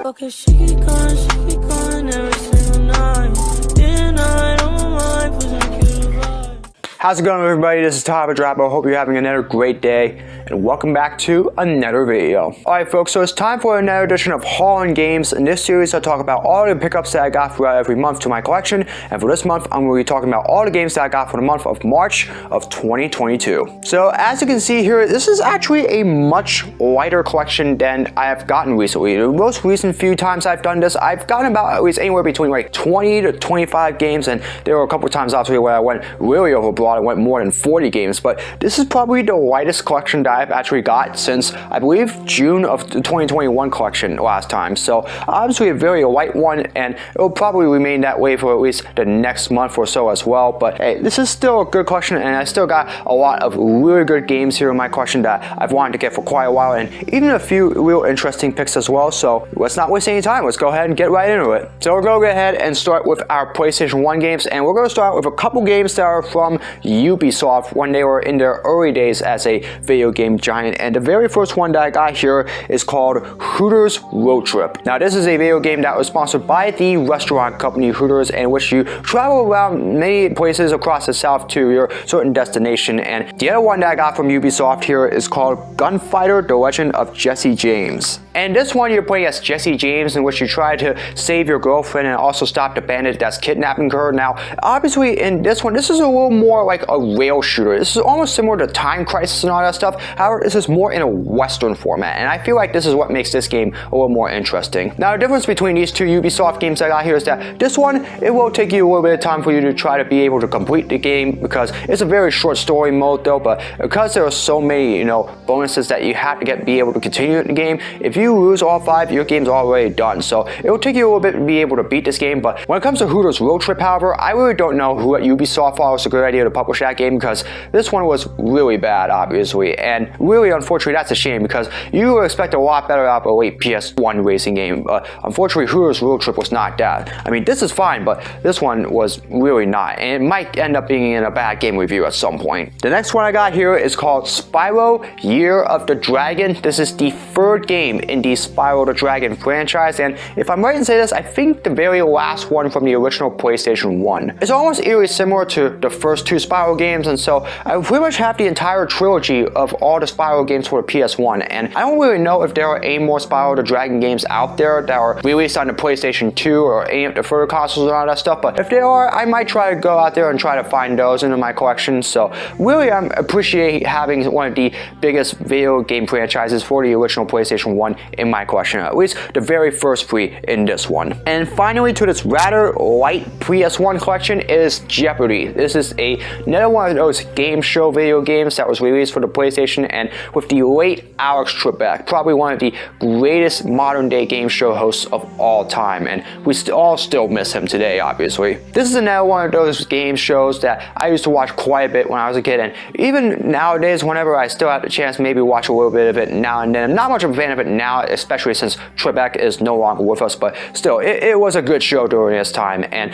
Okay, she be going every single night. Day and night on my mind, pushing a cute vibe. How's it going, everybody? This is Tyler Drappo. Hope you're having another great day, and welcome back to another video. Alright folks, so it's time for another edition of Haulin Games. In this series I talk about all the pickups that I got throughout every month to my collection, and for this month I'm going to be talking about all the games that I got for the month of March of 2022. So as you can see here, this is actually a much lighter collection than I have gotten recently. The most recent few times I've done this, I've gotten about at least anywhere between like 20 to 25 games, and there were a couple of times obviously where I went really overboard. I went more than 40 games, but this is probably the lightest collection that I've actually got since I believe June of the 2021 collection last time. So obviously a very light one, and it will probably remain that way for at least the next month or so as well. But hey, this is still a good collection, and I still got a lot of really good games here in my collection that I've wanted to get for quite a while, and even a few real interesting picks as well. So let's not waste any time. Let's go ahead and get right into it. So we're going to go ahead and start with our PlayStation 1 games, and we're going to start with a couple games that are from Ubisoft when they were in their early days as a video game giant. And the very first one that I got here is called Hooters Road Trip. Now this is a video game that was sponsored by the restaurant company Hooters, in which you travel around many places across the South to your certain destination. And the other one that I got from Ubisoft here is called Gunfighter: The Legend of Jesse James. And this one you're playing as Jesse James, in which you try to save your girlfriend and also stop the bandit that's kidnapping her. Now obviously in this one, this is a little more like a rail shooter. This is almost similar to Time Crisis and all that stuff. However, this is more in a Western format, and I feel like this is what makes this game a little more interesting. Now the difference between these two Ubisoft games I got here is that this one, it will take you a little bit of time for you to try to be able to complete the game, because it's a very short story mode though, but because there are so many, bonuses that you have to be able to continue the game, if you lose all 5, your game's already done. So it will take you a little bit to be able to beat this game. But when it comes to Hooters Road Trip, however, I really don't know who at Ubisoft thought it was a good idea to publish that game, because this one was really bad, obviously, and really unfortunately that's a shame, because you would expect a lot better out of a late PS1 racing game. Unfortunately, Hooters Road Trip was not that. I mean, this is fine, but this one was really not, and it might end up being in a bad game review at some point. The next one I got here is called Spyro: Year of the Dragon. This is the third game in the Spyro the Dragon franchise, and if I'm right in saying this, I think the very last one from the original PlayStation 1. It's almost eerily similar to the first 2 Spyro games, and so I pretty much have the entire trilogy of all the Spyro games for the PS1, and I don't really know if there are any more Spyro the Dragon games out there that are released on the PlayStation 2 or any of the further consoles and all that stuff, but if there are, I might try to go out there and try to find those into my collection. So really I appreciate having one of the biggest video game franchises for the original PlayStation 1 in my collection, at least the very first 3 in this one. And finally, to this rather light PS1 collection is Jeopardy. This is another one of those game show video games that was released for the PlayStation, and with the late Alex Trebek, probably one of the greatest modern day game show hosts of all time, and we all still miss him today, obviously. This is another one of those game shows that I used to watch quite a bit when I was a kid, and even nowadays, whenever I still have the chance, maybe watch a little bit of it now and then. I'm not much of a fan of it now, especially since Trebek is no longer with us, but still, it was a good show during this time. And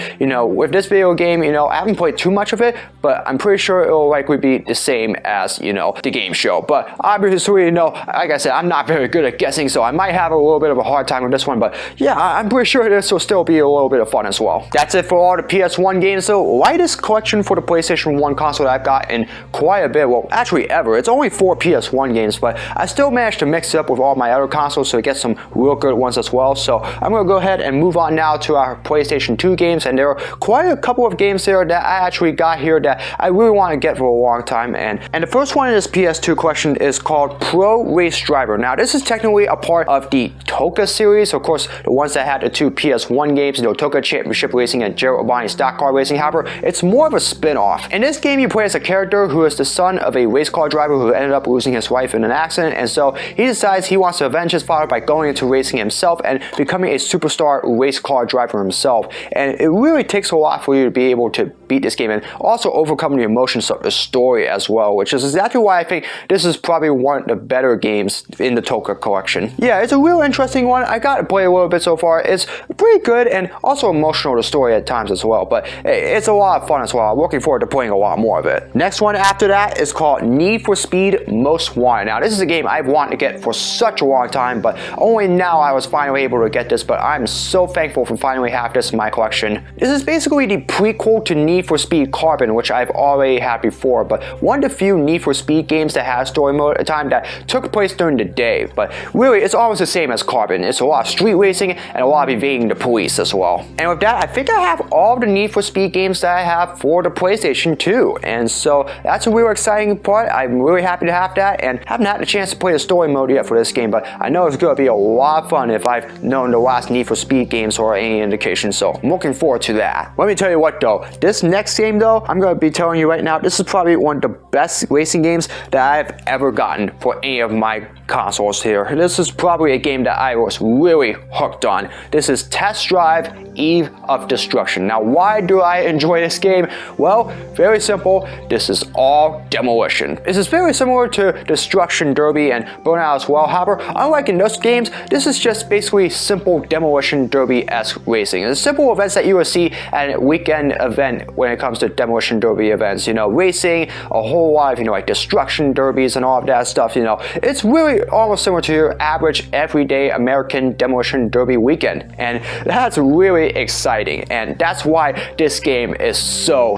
with this video game, I haven't played too much of it, but I'm pretty sure it will likely be the same as the game show. But obviously, like I said, I'm not very good at guessing, so I might have a little bit of a hard time with this one, but yeah, I'm pretty sure this will still be a little bit of fun as well. That's it for all the PS1 games. So lightest collection for the PlayStation 1 console that I've got in quite a bit, well actually ever. It's only 4 PS1 games, but I still managed to mix it up with all my other consoles so get some real good ones as well. So I'm going to go ahead and move on now to our PlayStation 2 games, and there are quite a couple of games there that I actually got here that I really want to get for a long time, and the first one in this PS2 collection is called Pro Race Driver. Now this is technically a part of the Toka series, of course the ones that had the 2 PS1 games, Toka Championship Racing and Jeopardy Stock Car Racing. However, it's more of a spin-off. In this game you play as a character who is the son of a race car driver who ended up losing his wife in an accident, and so he decides he wants to avenge his father by going into racing himself and becoming a superstar race car driver himself. And it really takes a lot for you to be able to beat this game and also overcome the emotions of the story as well, which is exactly why I think this is probably one of the better games in the Toka collection. Yeah, it's a real interesting one. I got to play a little bit so far. It's pretty good and also emotional, the story at times as well, but it's a lot of fun as well. I'm looking forward to playing a lot more of it. Next one after that is called Need for Speed Most Wanted. Now this is a game I've wanted to get for such a long time. time, but only now I was finally able to get this, but I'm so thankful for finally have this in my collection. This is basically the prequel to Need for Speed Carbon, which I've already had before, but one of the few Need for Speed games that has story mode at a time that took place during the day, but really it's almost the same as Carbon. It's a lot of street racing and a lot of evading the police as well. And with that, I think I have all the Need for Speed games that I have for the PlayStation 2, and so that's a real exciting part. I'm really happy to have that, and haven't had the chance to play the story mode yet for this game, but I know it's going to be a lot of fun if I've known the last Need for Speed games or any indication, so I'm looking forward to that. Let me tell you what though, this next game though, I'm going to be telling you right now, this is probably one of the best racing games that I've ever gotten for any of my consoles here. This is probably a game that I was really hooked on. This is Test Drive Eve of Destruction. Now, why do I enjoy this game? Well, very simple. This is all demolition. This is very similar to Destruction Derby and Burnout as well. However, unlike in those games, this is just basically simple demolition derby-esque racing. It's simple events that you will see at a weekend event when it comes to demolition derby events. You know, racing, a whole lot of, like destruction derbies and all of that stuff. It's really almost similar to your average everyday American demolition derby weekend, and that's really exciting, and that's why this game is so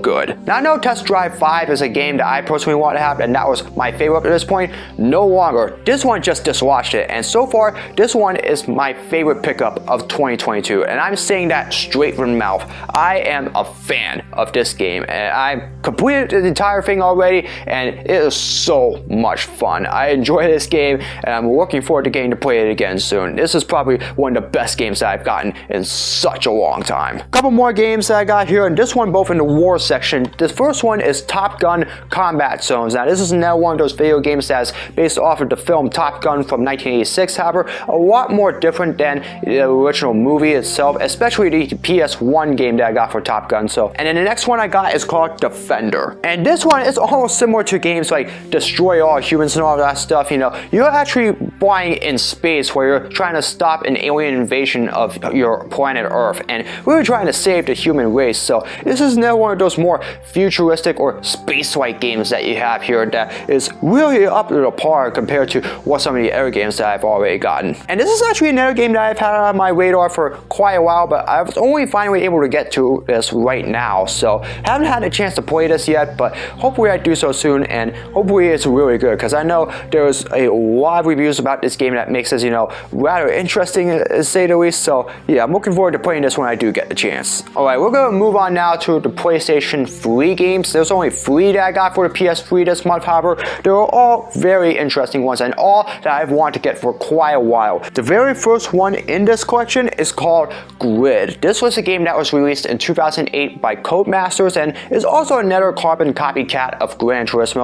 good. Now, I know Test Drive 5 is a game that I personally want to have, and that was my favorite up to this point. No longer. This one just dislodged it, and so far this one is my favorite pickup of 2022, and I'm saying that straight from the mouth. I am a fan of this game, and I completed the entire thing already, and it is so much fun. I enjoy this game, and I'm looking forward to getting to play it again soon. This is probably one of the best games that I've gotten in such a long time. A couple more games that I got here, and this one both in the war section. This first one is Top Gun Combat Zones. Now, this is another one of those video games that's based off of the film Top Gun from 1986, however, a lot more different than the original movie itself, especially the PS1 game that I got for Top Gun. And then the next one I got is called Defender. And this one is almost similar to games like Destroy All Humans and all that stuff. You're actually flying in space where you're trying to stop an alien invasion of your planet Earth, and we're trying to save the human race. So this is another one of those more futuristic or space-like games that you have here that is really up to the par compared to what some of the other games that I've already gotten. And this is actually another game that I've had on my radar for quite a while, but I was only finally able to get to this right now, so haven't had a chance to play this yet, but hopefully I do so soon, and hopefully it's really good, because I know there's a lot of reviews about this game that makes this, rather interesting to say the least. So yeah, I'm looking forward to playing this when I do get the chance. Alright, we're going to move on now to the PlayStation 3 games. There's only 3 that I got for the PS3 this month, however, they were all very interesting ones, and all that I've wanted to get for quite a while. The very first one in this collection is called Grid. This was a game that was released in 2008 by Codemasters, and is also another carbon copycat of Gran Turismo.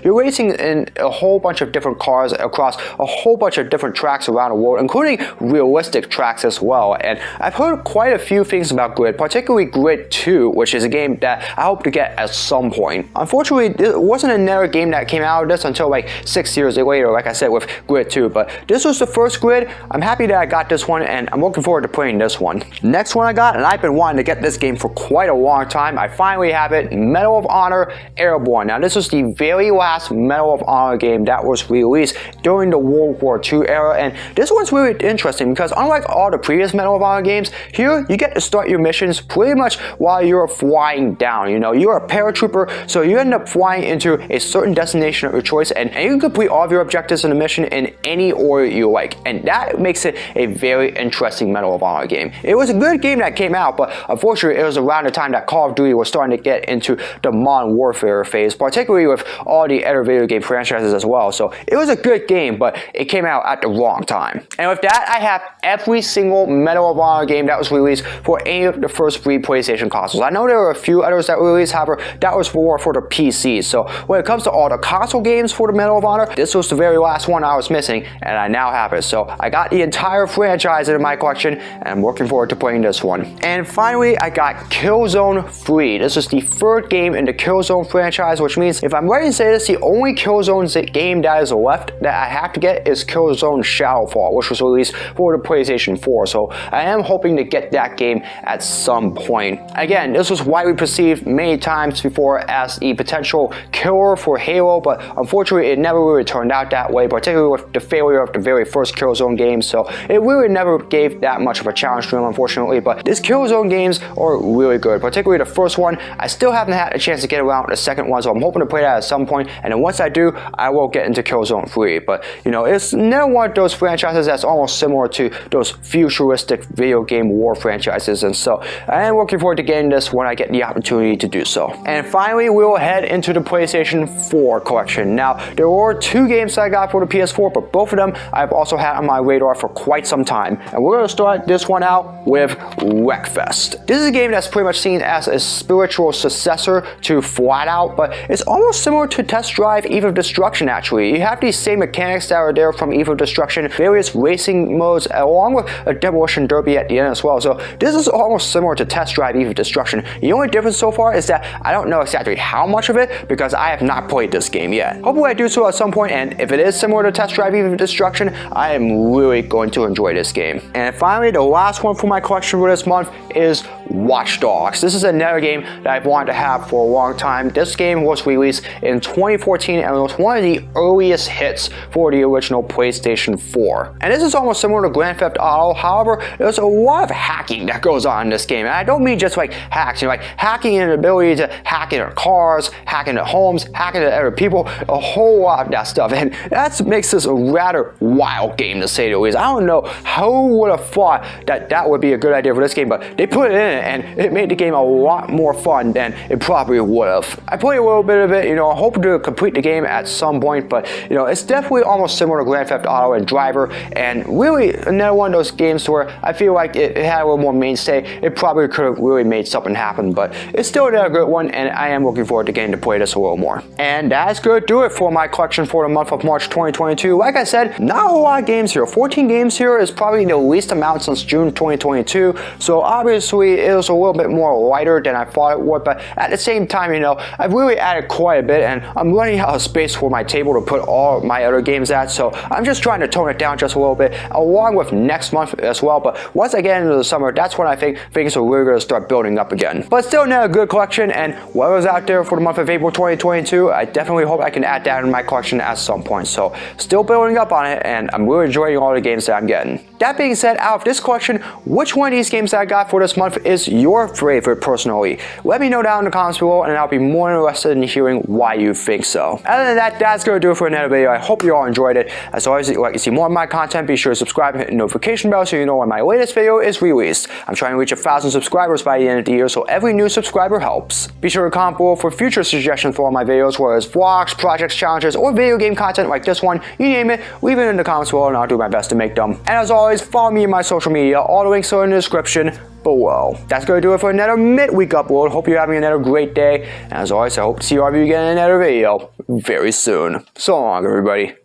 You're racing in a whole bunch of different cars across a whole bunch of different tracks around the world, including realistic tracks as well. And I've heard quite a few things about Grid, particularly Grid 2, which is a game that I hope to get at some point. Unfortunately, it wasn't another game that came out of this until like 6 years later, like I said, with Grid 2, but this was the first Grid. I'm happy that I got this one, and I'm looking forward to playing this one. Next one I got, and I've been wanting to get this game for quite a long time. I finally have it, Medal of Honor Airborne. Now, this was the very last Medal of Honor game that was released during the World War II era, and this one's really interesting because unlike all the previous Medal of Honor games, here you get to start your missions pretty much while you're flying down. You're a paratrooper, so you end up flying into a certain destination of your choice, and you can complete all of your objectives in the mission in any order you like, and that makes it a very interesting Medal of Honor game. It was a good game that came out, but unfortunately it was around the time that Call of Duty was starting to get into the modern warfare phase, particularly with all the other video game franchises as well. So it was a good game, but it came out at the wrong time. And with that, I have every single Medal of Honor game that was released for any of the first 3 PlayStation consoles. I know there were a few others that were released, however, that was for the PC. So when it comes to all the console games for the Medal of Honor, this was the very last one I was missing, and I now have it. So I got the entire franchise in my collection, and I'm looking forward to playing this one. And finally, I got Killzone 3. This is the 3rd game in the Killzone franchise, which means if I'm ready to say this, the only Killzone game that is left that I have to get is Killzone Shadowfall, which was released for the PlayStation 4. So I am hoping hoping to get that game at some point. Again, this was widely perceived many times before as a potential killer for Halo, but unfortunately it never really turned out that way, particularly with the failure of the very first Killzone game, so it really never gave that much of a challenge to them, unfortunately. But these Killzone games are really good, particularly the first one. I still haven't had a chance to get around the second one, so I'm hoping to play that at some point, and then once I do, I will get into Killzone 3. But you know, it's never one of those franchises that's almost similar to those futuristic video game war franchises, and so I am looking forward to getting this when I get the opportunity to do so. And finally, we will head into the PlayStation 4 collection. Now, there were 2 games that I got for the PS4, but both of them I've also had on my radar for quite some time. And we're going to start this one out with Wreckfest. This is a game that's pretty much seen as a spiritual successor to Flatout, but it's almost similar to Test Drive Eve of Destruction, actually. You have these same mechanics that are there from Eve of Destruction, various racing modes, along with a demolition derby at the end as well. So this is almost similar to Test Drive Eve of Destruction. The only difference so far is that I don't know exactly how much of it because I have not played this game yet. Hopefully I do so at some point, and if it is similar to Test Drive Eve of Destruction, I am really going to enjoy this game. And finally, the last one for my collection for this month is Watchdogs. This is another game that I've wanted to have for a long time. This game was released in 2014 and was one of the earliest hits for the original PlayStation 4. And this is almost similar to Grand Theft Auto. However, there's a lot of hacking that goes on in this game. And I don't mean just like hacks, you know, like hacking and ability to hack into cars, hack into homes, hack into other people, a whole lot of that stuff. And that makes this a rather wild game, to say the least. I don't know who would have thought that that would be a good idea for this game, but they put it in it and it made the game a lot more fun than it probably would have. I played a little bit of it, you know, I hope to complete the game at some point, but you know, it's definitely almost similar to Grand Theft Auto and Driver, and really another one of those games where I feel like it had a little more mainstay. It probably could have really made something happen, but it's still a good one, and I am looking forward to getting to play this a little more. And that's going to do it for my collection for the month of March 2022. Like I said, not a lot of games here. 14 games here is probably the least amount since June 2022, so obviously it was a little bit more lighter than I thought it would, but at the same time, you know, I've really added quite a bit, and I'm running out of space for my table to put all my other games at, so I'm just trying to tone it down just a little bit, along with next month as well. But once I get into the summer, that's when I think things are really going to start building up again. But still not a good collection, and whatever's out there for the month of April 2022, I definitely hope I can add that in my collection at some point. So still building up on it, and I'm really enjoying all the games that I'm getting. That being said, out of this collection, which one of these games that I got for this month is your favorite personally? Let me know down in the comments below, and I'll be more interested in hearing why you think so. Other than that, that's going to do it for another video. I hope you all enjoyed it. As always, if you'd like to see more of my content, be sure to subscribe and hit the notification bell so you know when my latest video is released. I'm trying to reach 1,000 subscribers by the end of the year, so every new subscriber helps. Be sure to comment below for future suggestions for all my videos, whether it's vlogs, projects, challenges, or video game content like this one. You name it, leave it in the comments below and I'll do my best to make them. And as always, follow me in my social media. All the links are in the description below. That's going to do it for another midweek upload. Hope you're having another great day. And as always, I hope to see all of you again in another video very soon. So long, everybody.